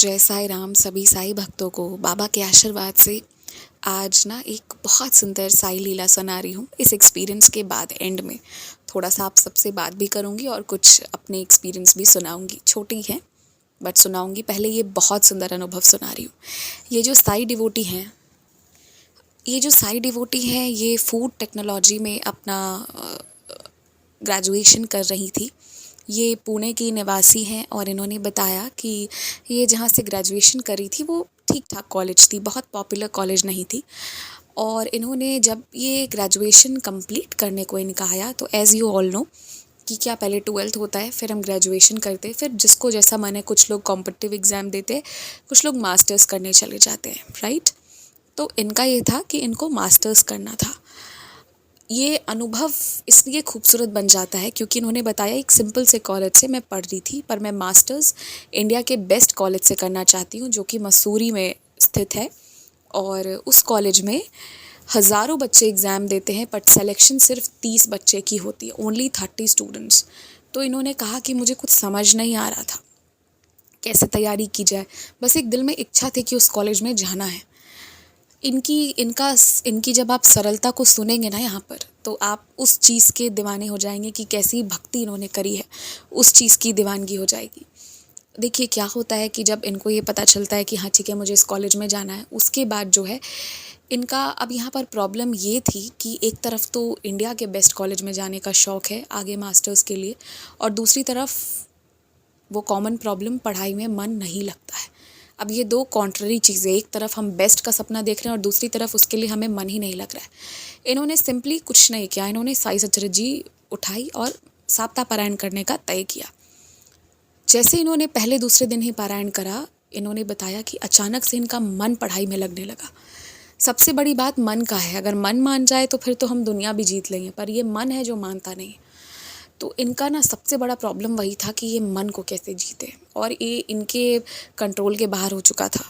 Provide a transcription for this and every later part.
जय साई राम सभी साई भक्तों को बाबा के आशीर्वाद से आज ना एक बहुत सुंदर साई लीला सुना रही हूँ। इस एक्सपीरियंस के बाद एंड में थोड़ा सा आप सबसे बात भी करूँगी और कुछ अपने एक्सपीरियंस भी सुनाऊँगी। छोटी है बट सुनाऊँगी। पहले ये बहुत सुंदर अनुभव सुना रही हूँ। ये जो साई डिवोटी हैं ये फूड टेक्नोलॉजी में अपना ग्रेजुएशन कर रही थी। ये पुणे की निवासी हैं और इन्होंने बताया कि ये जहाँ से ग्रेजुएशन करी थी वो ठीक ठाक कॉलेज थी, बहुत पॉपुलर कॉलेज नहीं थी। और इन्होंने जब ये ग्रेजुएशन कंप्लीट करने को इनका आया तो एज़ यू ऑल नो कि क्या पहले 12th होता है, फिर हम ग्रेजुएशन करते, फिर जिसको जैसा मन है, कुछ लोग कॉम्पिटिटिव एग्ज़ाम देते, कुछ लोग मास्टर्स करने चले जाते हैं, राइट। तो इनका ये था कि इनको मास्टर्स करना था। ये अनुभव इसलिए खूबसूरत बन जाता है क्योंकि इन्होंने बताया एक सिंपल से कॉलेज से मैं पढ़ रही थी, पर मैं मास्टर्स इंडिया के बेस्ट कॉलेज से करना चाहती हूँ जो कि मसूरी में स्थित है। और उस कॉलेज में हज़ारों बच्चे एग्ज़ाम देते हैं बट सिलेक्शन सिर्फ 30 बच्चे की होती है, ओनली 30 स्टूडेंट्स। तो इन्होंने कहा कि मुझे कुछ समझ नहीं आ रहा था कैसे तैयारी की जाए, बस एक दिल में इच्छा थी कि उस कॉलेज में जाना है। इनकी जब आप सरलता को सुनेंगे ना यहाँ पर, तो आप उस चीज़ के दीवाने हो जाएंगे कि कैसी भक्ति इन्होंने करी है, उस चीज़ की दीवानगी हो जाएगी। देखिए क्या होता है कि जब इनको ये पता चलता है कि हाँ ठीक है मुझे इस कॉलेज में जाना है, उसके बाद जो है इनका अब यहाँ पर प्रॉब्लम ये थी कि एक तरफ तो इंडिया के बेस्ट कॉलेज में जाने का शौक़ है आगे मास्टर्स के लिए, और दूसरी तरफ वो कॉमन प्रॉब्लम पढ़ाई में मन नहीं लगता है। अब ये दो कॉन्ट्ररी चीज़ें, एक तरफ हम बेस्ट का सपना देख रहे हैं और दूसरी तरफ उसके लिए हमें मन ही नहीं लग रहा है। इन्होंने सिंपली कुछ नहीं किया, इन्होंने साई सचरित जी उठाई और सप्ताह पारायण करने का तय किया। जैसे इन्होंने पहले दूसरे दिन ही पारायण करा, इन्होंने बताया कि अचानक से इनका मन पढ़ाई में लगने लगा। सबसे बड़ी बात मन का है, अगर मन मान जाए तो फिर तो हम दुनिया भी जीत लेंगे, पर ये मन है जो मानता नहीं। तो इनका ना सबसे बड़ा प्रॉब्लम वही था कि ये मन को कैसे जीते, और ये इनके कंट्रोल के बाहर हो चुका था।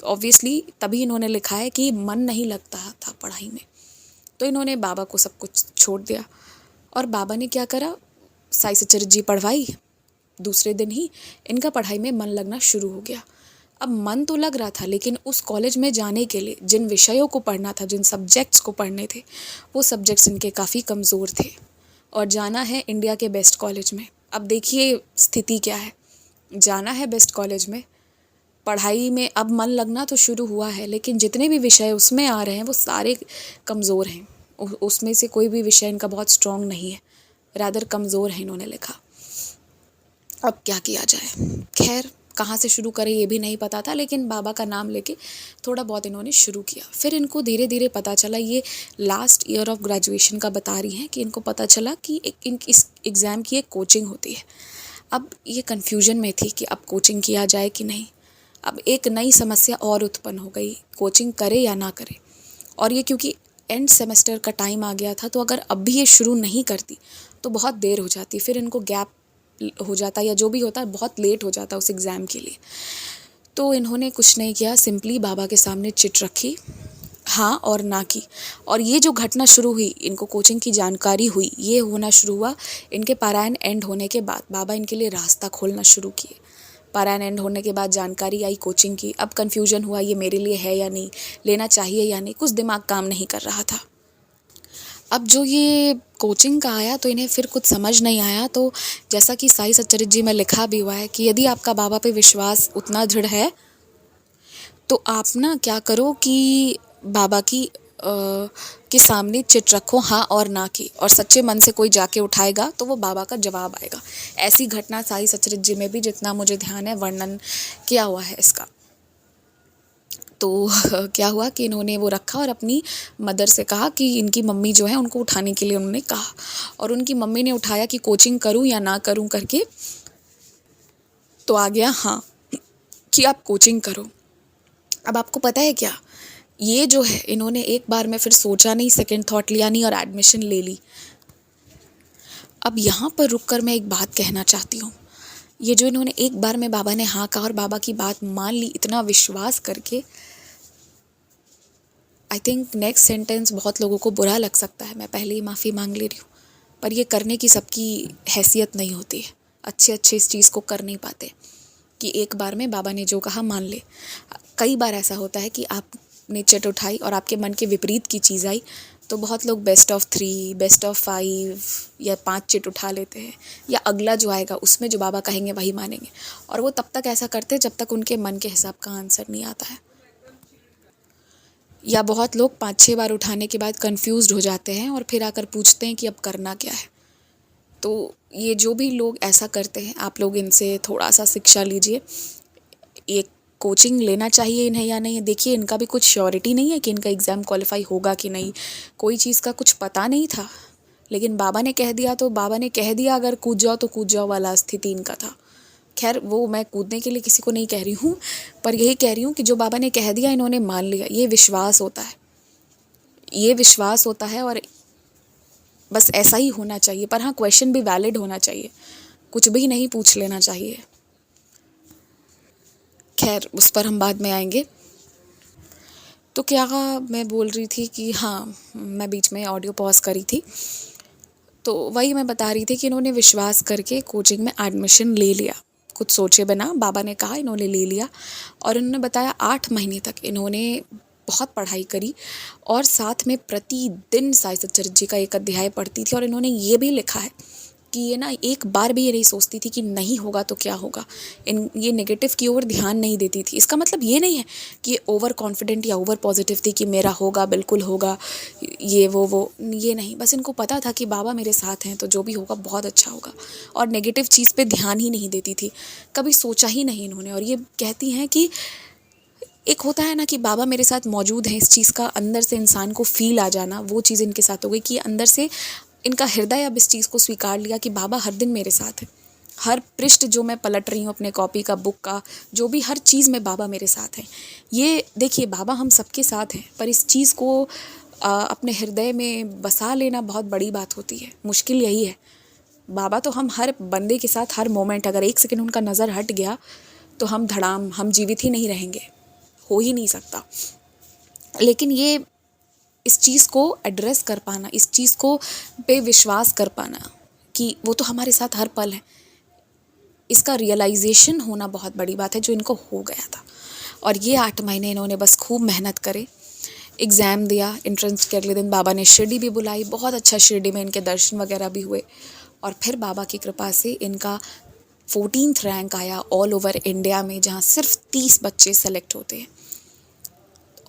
तो ऑब्वियसली तभी इन्होंने लिखा है कि मन नहीं लगता था पढ़ाई में। तो इन्होंने बाबा को सब कुछ छोड़ दिया और बाबा ने क्या करा, साई सचरित जी पढ़वाई। दूसरे दिन ही इनका पढ़ाई में मन लगना शुरू हो गया। अब मन तो लग रहा था, लेकिन उस कॉलेज में जाने के लिए जिन विषयों को पढ़ना था, जिन सब्जेक्ट्स को पढ़ने थे, वो सब्जेक्ट्स इनके काफ़ी कमज़ोर थे और जाना है इंडिया के बेस्ट कॉलेज में। अब देखिए स्थिति क्या है, जाना है बेस्ट कॉलेज में, पढ़ाई में अब मन लगना तो शुरू हुआ है, लेकिन जितने भी विषय उसमें आ रहे हैं वो सारे कमज़ोर हैं। उसमें से कोई भी विषय इनका बहुत स्ट्रॉन्ग नहीं है, रादर कमज़ोर है, इन्होंने लिखा। अब क्या किया जाए, खैर कहाँ से शुरू करें ये भी नहीं पता था, लेकिन बाबा का नाम लेके थोड़ा बहुत इन्होंने शुरू किया। फिर इनको धीरे धीरे पता चला, ये लास्ट ईयर ऑफ ग्रेजुएशन का बता रही हैं कि इनको पता चला कि इस एग्ज़ाम की एक कोचिंग होती है। अब ये कन्फ्यूजन में थी कि अब कोचिंग किया जाए कि नहीं। अब एक नई समस्या और उत्पन्न हो गई, कोचिंग करे या ना करे। और ये क्योंकि एंड सेमेस्टर का टाइम आ गया था, तो अगर अब भी ये शुरू नहीं करती तो बहुत देर हो जाती, फिर इनको गैप हो जाता या जो भी होता बहुत लेट हो जाता उस एग्ज़ाम के लिए। तो इन्होंने कुछ नहीं किया, सिंपली बाबा के सामने चिट रखी, हाँ और ना की। और ये जो घटना शुरू हुई, इनको कोचिंग की जानकारी हुई, ये होना शुरू हुआ इनके पारायण एंड होने के बाद। बाबा इनके लिए रास्ता खोलना शुरू किए। पारायण एंड होने के बाद जानकारी आई कोचिंग की। अब कन्फ्यूजन हुआ ये मेरे लिए है या नहीं, लेना चाहिए या नहीं, कुछ दिमाग काम नहीं कर रहा था। अब जो ये कोचिंग का आया तो इन्हें फिर कुछ समझ नहीं आया। तो जैसा कि साई सच्चरित जी में लिखा भी हुआ है कि यदि आपका बाबा पे विश्वास उतना दृढ़ है तो आप ना क्या करो कि बाबा के सामने चिट रखो, हाँ और ना की, और सच्चे मन से कोई जाके उठाएगा तो वो बाबा का जवाब आएगा। ऐसी घटना साई सच्चरित जी में भी, जितना मुझे ध्यान है, वर्णन किया हुआ है इसका। तो क्या हुआ कि इन्होंने वो रखा और अपनी मदर से कहा कि इनकी मम्मी जो है उनको उठाने के लिए उन्होंने कहा, और उनकी मम्मी ने उठाया कि कोचिंग करूं या ना करूं करके। तो आ गया हाँ कि आप कोचिंग करो। अब आपको पता है क्या, ये जो है इन्होंने एक बार में फिर सोचा नहीं, सेकंड थॉट लिया नहीं और एडमिशन ले ली। अब यहाँ पर रुक कर मैं एक बात कहना चाहती हूँ। ये जो इन्होंने एक बार में बाबा ने हाँ कहा और बाबा की बात मान ली इतना विश्वास करके, आई थिंक नेक्स्ट सेंटेंस बहुत लोगों को बुरा लग सकता है, मैं पहले ही माफ़ी मांग ले रही हूँ, पर ये करने की सबकी हैसियत नहीं होती है। अच्छे इस चीज़ को कर नहीं पाते कि एक बार में बाबा ने जो कहा मान ले। कई बार ऐसा होता है कि आपने चिट उठाई और आपके मन के विपरीत की चीज़ आई, तो बहुत लोग बेस्ट ऑफ 3, बेस्ट ऑफ 5 या 5 चिट उठा लेते हैं, या अगला जो आएगा उसमें जो बाबा कहेंगे वही मानेंगे। और वो तब तक ऐसा करते हैं जब तक उनके मन के हिसाब का आंसर नहीं आता है। या बहुत लोग 5-6 बार उठाने के बाद कंफ्यूज्ड हो जाते हैं और फिर आकर पूछते हैं कि अब करना क्या है। तो ये जो भी लोग ऐसा करते हैं, आप लोग इनसे थोड़ा सा शिक्षा लीजिए। एक कोचिंग लेना चाहिए इन्हें या नहीं, देखिए इनका भी कुछ श्योरिटी नहीं है कि इनका एग्ज़ाम क्वालिफाई होगा कि नहीं, कोई चीज़ का कुछ पता नहीं था, लेकिन बाबा ने कह दिया तो बाबा ने कह दिया, अगर कूद जाओ तो कूद जाओ वाला स्थिति इनका था। खैर वो मैं कूदने के लिए किसी को नहीं कह रही हूँ, पर यही कह रही हूँ कि जो बाबा ने कह दिया इन्होंने मान लिया। ये विश्वास होता है, ये विश्वास होता है, और बस ऐसा ही होना चाहिए। पर हाँ, क्वेश्चन भी वैलिड होना चाहिए, कुछ भी नहीं पूछ लेना चाहिए। खैर उस पर हम बाद में आएंगे। तो क्या मैं बोल रही थी कि हाँ, मैं बीच में ऑडियो पॉज करी थी। तो वही मैं बता रही थी कि इन्होंने विश्वास करके कोचिंग में एडमिशन ले लिया, कुछ सोचे बिना। बाबा ने कहा, इन्होंने ले लिया। और इन्होंने बताया 8 महीने तक इन्होंने बहुत पढ़ाई करी, और साथ में प्रतिदिन साईं सच्चरित्र जी का एक अध्याय पढ़ती थी। और इन्होंने ये भी लिखा है कि ये ना एक बार भी ये नहीं सोचती थी कि नहीं होगा तो क्या होगा, ये नेगेटिव की ओर ध्यान नहीं देती थी। इसका मतलब ये नहीं है कि ये ओवर कॉन्फिडेंट या ओवर पॉजिटिव थी कि मेरा होगा, बिल्कुल होगा, ये वो ये नहीं। बस इनको पता था कि बाबा मेरे साथ हैं तो जो भी होगा बहुत अच्छा होगा, और नेगेटिव चीज़ पे ध्यान ही नहीं देती थी, कभी सोचा ही नहीं इन्होंने। और ये कहती हैं कि एक होता है ना कि बाबा मेरे साथ मौजूद हैं, इस चीज़ का अंदर से इंसान को फील आ जाना, वो चीज़ इनके साथ हो गई कि अंदर से इनका हृदय अब इस चीज़ को स्वीकार लिया कि बाबा हर दिन मेरे साथ है। हर पृष्ठ जो मैं पलट रही हूँ अपने कॉपी का, बुक का, जो भी हर चीज़ में बाबा मेरे साथ हैं। ये देखिए, बाबा हम सबके साथ हैं, पर इस चीज़ को अपने हृदय में बसा लेना बहुत बड़ी बात होती है। मुश्किल यही है। बाबा तो हम हर बंदे के साथ हर मोमेंट, अगर 1 सेकंड उनका नज़र हट गया तो हम जीवित ही नहीं रहेंगे, हो ही नहीं सकता। लेकिन ये इस चीज़ को एड्रेस कर पाना, इस चीज़ को पे विश्वास कर पाना कि वो तो हमारे साथ हर पल है, इसका रियलाइजेशन होना बहुत बड़ी बात है, जो इनको हो गया था। और ये 8 महीने इन्होंने बस खूब मेहनत करे, एग्ज़ाम दिया। एंट्रेंस के अगले दिन बाबा ने शिरडी भी बुलाई, बहुत अच्छा शिरडी में इनके दर्शन वगैरह भी हुए। और फिर बाबा की कृपा से इनका 14th रैंक आया ऑल ओवर इंडिया में, जहाँ सिर्फ 30 बच्चे सेलेक्ट होते हैं।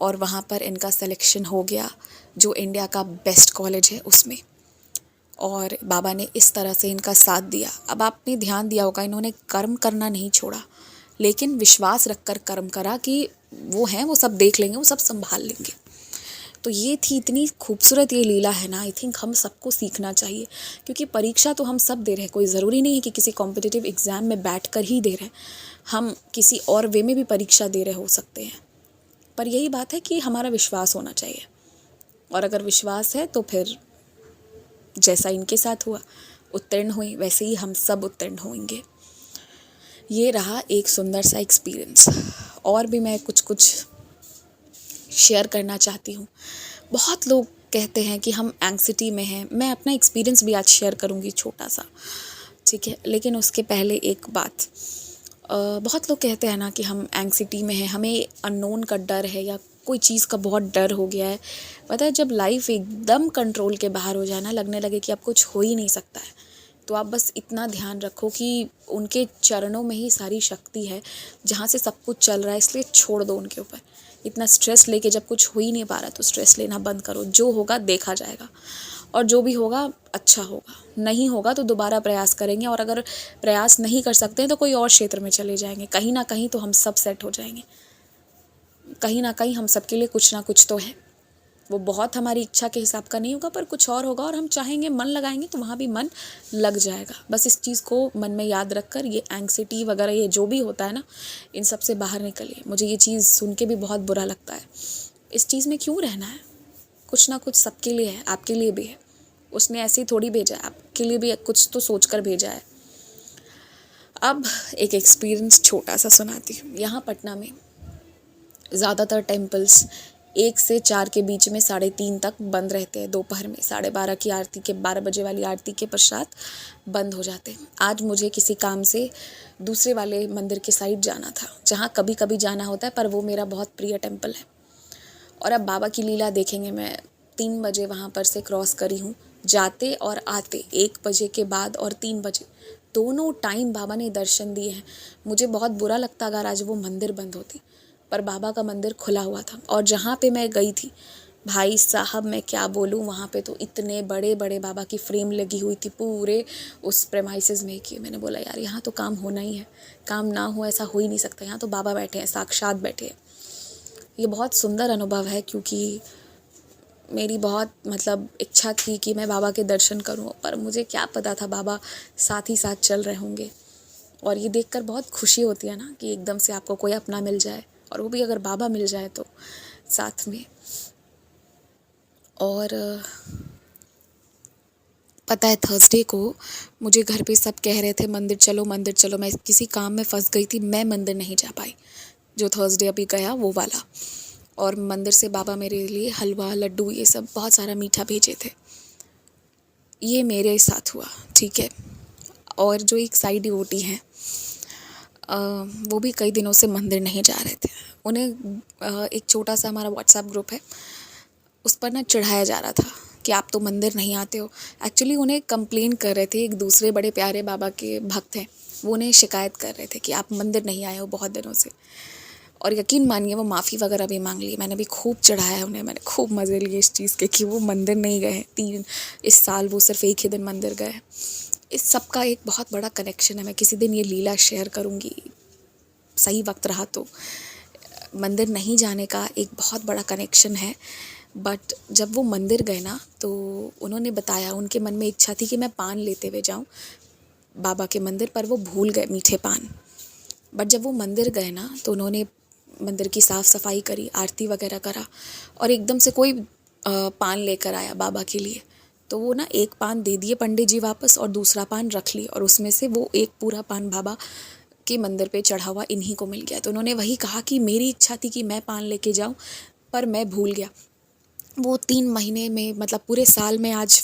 और वहाँ पर इनका सिलेक्शन हो गया जो इंडिया का बेस्ट कॉलेज है उसमें। और बाबा ने इस तरह से इनका साथ दिया। अब आपने ध्यान दिया होगा, इन्होंने कर्म करना नहीं छोड़ा, लेकिन विश्वास रखकर कर्म करा कि वो हैं, वो सब देख लेंगे, वो सब संभाल लेंगे। तो ये थी, इतनी खूबसूरत ये लीला है ना। आई थिंक हम सबको सीखना चाहिए, क्योंकि परीक्षा तो हम सब दे रहे हैं। कोई ज़रूरी नहीं है कि किसी कॉम्पिटिटिव एग्ज़ाम में बैठ कर ही दे रहे हैं, हम किसी और वे में भी परीक्षा दे रहे हो सकते हैं। पर यही बात है कि हमारा विश्वास होना चाहिए, और अगर विश्वास है तो फिर जैसा इनके साथ हुआ, उत्तीर्ण हुई, वैसे ही हम सब उत्तीर्ण होंगे। ये रहा एक सुंदर सा एक्सपीरियंस। और भी मैं कुछ शेयर करना चाहती हूँ। बहुत लोग कहते हैं कि हम एंग्जाइटी में हैं। मैं अपना एक्सपीरियंस भी आज शेयर करूँगी छोटा सा, ठीक है। लेकिन उसके पहले एक बात, बहुत लोग कहते हैं ना कि हम एंग्जाइटी में हैं, हमें अननोन का डर है, या कोई चीज़ का बहुत डर हो गया है। पता है, जब लाइफ एकदम कंट्रोल के बाहर हो जाए ना, लगने लगे कि अब कुछ हो ही नहीं सकता है, तो आप बस इतना ध्यान रखो कि उनके चरणों में ही सारी शक्ति है, जहाँ से सब कुछ चल रहा है। इसलिए छोड़ दो उनके ऊपर इतना स्ट्रेस लेके। जब कुछ हो ही नहीं पा रहा तो स्ट्रेस लेना बंद करो। जो होगा देखा जाएगा, और जो भी होगा अच्छा होगा। नहीं होगा तो दोबारा प्रयास करेंगे, और अगर प्रयास नहीं कर सकते हैं तो कोई और क्षेत्र में चले जाएंगे। कहीं ना कहीं तो हम सब सेट हो जाएंगे, कहीं ना कहीं हम सबके लिए कुछ ना कुछ तो है। वो बहुत हमारी इच्छा के हिसाब का नहीं होगा, पर कुछ और होगा, और हम चाहेंगे, मन लगाएंगे तो वहाँ भी मन लग जाएगा। बस इस चीज़ को मन में याद रखकर ये एंग्जाइटी वगैरह, ये जो भी होता है ना, इन सब से बाहर निकलिए। मुझे ये चीज़ सुन के भी बहुत बुरा लगता है। इस चीज़ में क्यों रहना है? कुछ ना कुछ सबके लिए है, आपके लिए भी है। उसने ऐसे ही थोड़ी भेजा है, आपके लिए भी कुछ तो सोच कर भेजा है। अब एक एक्सपीरियंस छोटा सा सुनाती हूँ। यहाँ पटना में ज़्यादातर टेम्पल्स 1 से 4 के बीच में 3:30 तक बंद रहते हैं, दोपहर में 12:30 की आरती के 12 बजे वाली आरती के पश्चात बंद हो जाते हैं। आज मुझे किसी काम से दूसरे वाले मंदिर के साइड जाना था, जहाँ कभी कभी जाना होता है, पर वो मेरा बहुत प्रिय टेम्पल है। और अब बाबा की लीला देखेंगे। मैं 3 बजे वहाँ पर से क्रॉस करी हूँ, जाते और आते 1 बजे के बाद और 3 बजे दोनों टाइम बाबा ने दर्शन दिए हैं। मुझे बहुत बुरा लगता अगर आज वो मंदिर बंद होती, पर बाबा का मंदिर खुला हुआ था। और जहाँ पे मैं गई थी, भाई साहब मैं क्या बोलूँ, वहाँ पे तो इतने बड़े बड़े बाबा की फ्रेम लगी हुई थी पूरे उस प्रेमाइसेस में कि मैंने बोला यार यहाँ तो काम होना ही है, काम ना हो ऐसा हो ही नहीं सकता। यहाँ तो बाबा बैठे हैं, साक्षात बैठे हैं। ये बहुत सुंदर अनुभव है, क्योंकि मेरी बहुत इच्छा थी कि मैं बाबा के दर्शन करूं, पर मुझे क्या पता था बाबा साथ ही साथ चल रहे होंगे। और ये देखकर बहुत खुशी होती है ना कि एकदम से आपको कोई अपना मिल जाए, और वो भी अगर बाबा मिल जाए तो साथ में। और पता है थर्सडे को मुझे घर पे सब कह रहे थे मंदिर चलो मंदिर चलो, मैं किसी काम में फंस गई थी, मैं मंदिर नहीं जा पाई, जो थर्सडे अभी गया वो वाला। और मंदिर से बाबा मेरे लिए हलवा लड्डू ये सब बहुत सारा मीठा भेजे थे। ये मेरे साथ हुआ, ठीक है। और जो एक साई डिवोटी हैं, वो भी कई दिनों से मंदिर नहीं जा रहे थे। उन्हें एक छोटा सा हमारा व्हाट्सएप ग्रुप है, उस पर ना चढ़ाया जा रहा था कि आप तो मंदिर नहीं आते हो। एक्चुअली उन्हें कंप्लेन कर रहे थे, एक दूसरे बड़े प्यारे बाबा के भक्त हैं, वो उन्हें शिकायत कर रहे थे कि आप मंदिर नहीं आए हो बहुत दिनों से। और यकीन मानिए वो माफ़ी वगैरह भी मांग ली, मैंने भी खूब चढ़ाया उन्हें, मैंने खूब मज़े लिए इस चीज़ के कि वो मंदिर नहीं गए हैं। इस साल वो सिर्फ 1 ही दिन मंदिर गए हैं। इस सब का एक बहुत बड़ा कनेक्शन है, मैं किसी दिन ये लीला शेयर करूँगी, सही वक्त रहा तो। मंदिर नहीं जाने का एक बहुत बड़ा कनेक्शन है। बट जब वो मंदिर गए ना, तो उन्होंने बताया उनके मन में इच्छा थी कि मैं पान लेते हुए जाऊँ बाबा के मंदिर, पर वो भूल गए मीठे पान। बट जब वो मंदिर गए ना, तो उन्होंने मंदिर की साफ़ सफाई करी, आरती वगैरह करा, और एकदम से कोई पान लेकर आया बाबा के लिए। तो वो ना एक पान दे दिए पंडित जी वापस, और दूसरा पान रख ली, और उसमें से वो एक पूरा पान बाबा के मंदिर पे चढ़ा हुआ इन्हीं को मिल गया। तो उन्होंने वही कहा कि मेरी इच्छा थी कि मैं पान लेके जाऊँ, पर मैं भूल गया। वो 3 महीने में पूरे साल में आज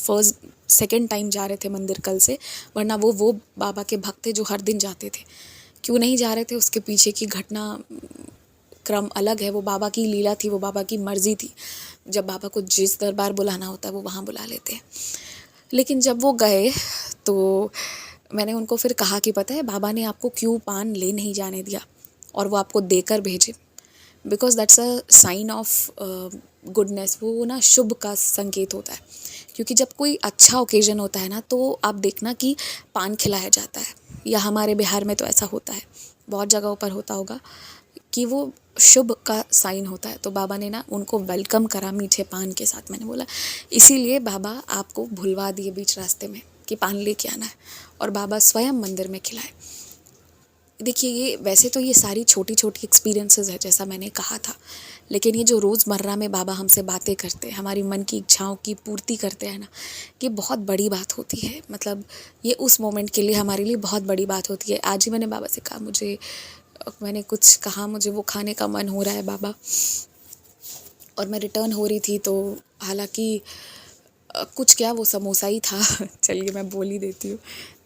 सेकंड टाइम जा रहे थे मंदिर कल से, वरना वो बाबा के भक्त थे जो हर दिन जाते थे। क्यों नहीं जा रहे थे, उसके पीछे की घटना क्रम अलग है। वो बाबा की लीला थी, वो बाबा की मर्जी थी। जब बाबा को जिस दरबार बुलाना होता है वो वहाँ बुला लेते हैं। लेकिन जब वो गए तो मैंने उनको फिर कहा कि पता है बाबा ने आपको क्यों पान ले नहीं जाने दिया और वो आपको देकर भेजे, because that's a sign of goodness. वो ना शुभ का संकेत होता है, क्योंकि जब कोई अच्छा ओकेजन होता है ना, तो आप देखना कि पान खिलाया जाता है, या हमारे बिहार में तो ऐसा होता है, बहुत जगहों पर होता होगा कि वो शुभ का साइन होता है। तो बाबा ने ना उनको वेलकम करा मीठे पान के साथ। मैंने बोला इसीलिए बाबा आपको भुलवा दिए बीच रास्ते में कि पान लेके आना है, और बाबा स्वयं मंदिर में खिलाए। देखिए ये वैसे तो ये सारी छोटी छोटी एक्सपीरियंसेस है जैसा मैंने कहा था, लेकिन ये जो रोज़मर्रा में बाबा हमसे बातें करते हैं, हमारी मन की इच्छाओं की पूर्ति करते हैं ना, ये बहुत बड़ी बात होती है। ये उस मोमेंट के लिए हमारे लिए बहुत बड़ी बात होती है। आज ही मैंने बाबा से कहा मैंने कुछ कहा, मुझे वो खाने का मन हो रहा है बाबा। और मैं रिटर्न हो रही थी, तो हालांकि कुछ क्या वो समोसा ही था चलिए मैं बोल ही देती हूँ।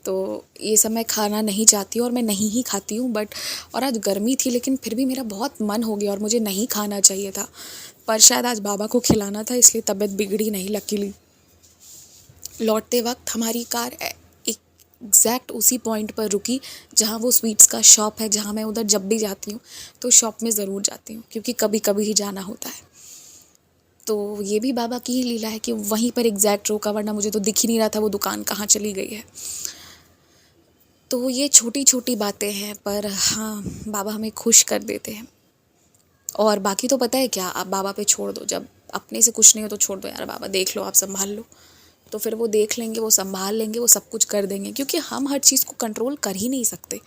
तो ये सब मैं खाना नहीं चाहती हूँ और मैं नहीं ही खाती हूँ, बट और आज गर्मी थी, लेकिन फिर भी मेरा बहुत मन हो गया और मुझे नहीं खाना चाहिए था, पर शायद आज बाबा को खिलाना था, इसलिए तबीयत बिगड़ी नहीं। लकीली लौटते वक्त हमारी कार एग्जैक्ट उसी पॉइंट पर रुकी जहाँ वो स्वीट्स का शॉप है, जहाँ मैं उधर जब भी जाती हूँ तो शॉप में ज़रूर जाती हूँ, क्योंकि कभी कभी ही जाना होता है। तो ये भी बाबा की ही लीला है कि वहीं पर एग्जैक्ट रोका, वरना मुझे तो दिख ही नहीं रहा था वो दुकान कहाँ चली गई है। तो ये छोटी छोटी बातें हैं, पर हाँ बाबा हमें खुश कर देते हैं। और बाकी तो पता है क्या, आप बाबा पे छोड़ दो, जब अपने से कुछ नहीं हो तो छोड़ दो यार, बाबा देख लो, आप संभाल लो। तो फिर वो देख लेंगे, वो संभाल लेंगे, वो सब कुछ कर देंगे, क्योंकि हम हर चीज़ को कंट्रोल कर ही नहीं सकते।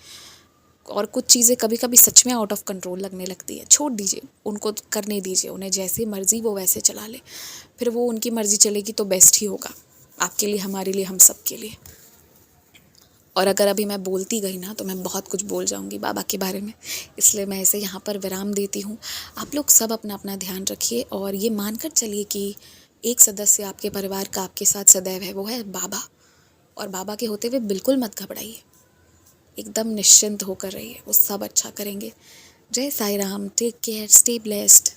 और कुछ चीज़ें कभी कभी सच में आउट ऑफ कंट्रोल लगने लगती है। छोड़ दीजिए, उनको करने दीजिए, उन्हें जैसे मर्ज़ी वो वैसे चला ले, फिर वो उनकी मर्ज़ी चलेगी तो बेस्ट ही होगा आपके लिए, हमारे लिए, हम सब के लिए। और अगर अभी मैं बोलती गई ना तो मैं बहुत कुछ बोल जाऊंगी बाबा के बारे में, इसलिए मैं इसे यहाँ पर विराम देती हूँ। आप लोग सब अपना अपना ध्यान रखिए और ये मानकर चलिए कि एक सदस्य आपके परिवार का आपके साथ सदैव है, वो है बाबा। और बाबा के होते हुए बिल्कुल मत घबराइए, एकदम निश्चिंत होकर रहिए, वो सब अच्छा करेंगे। जय Sai Ram, take care, stay blessed.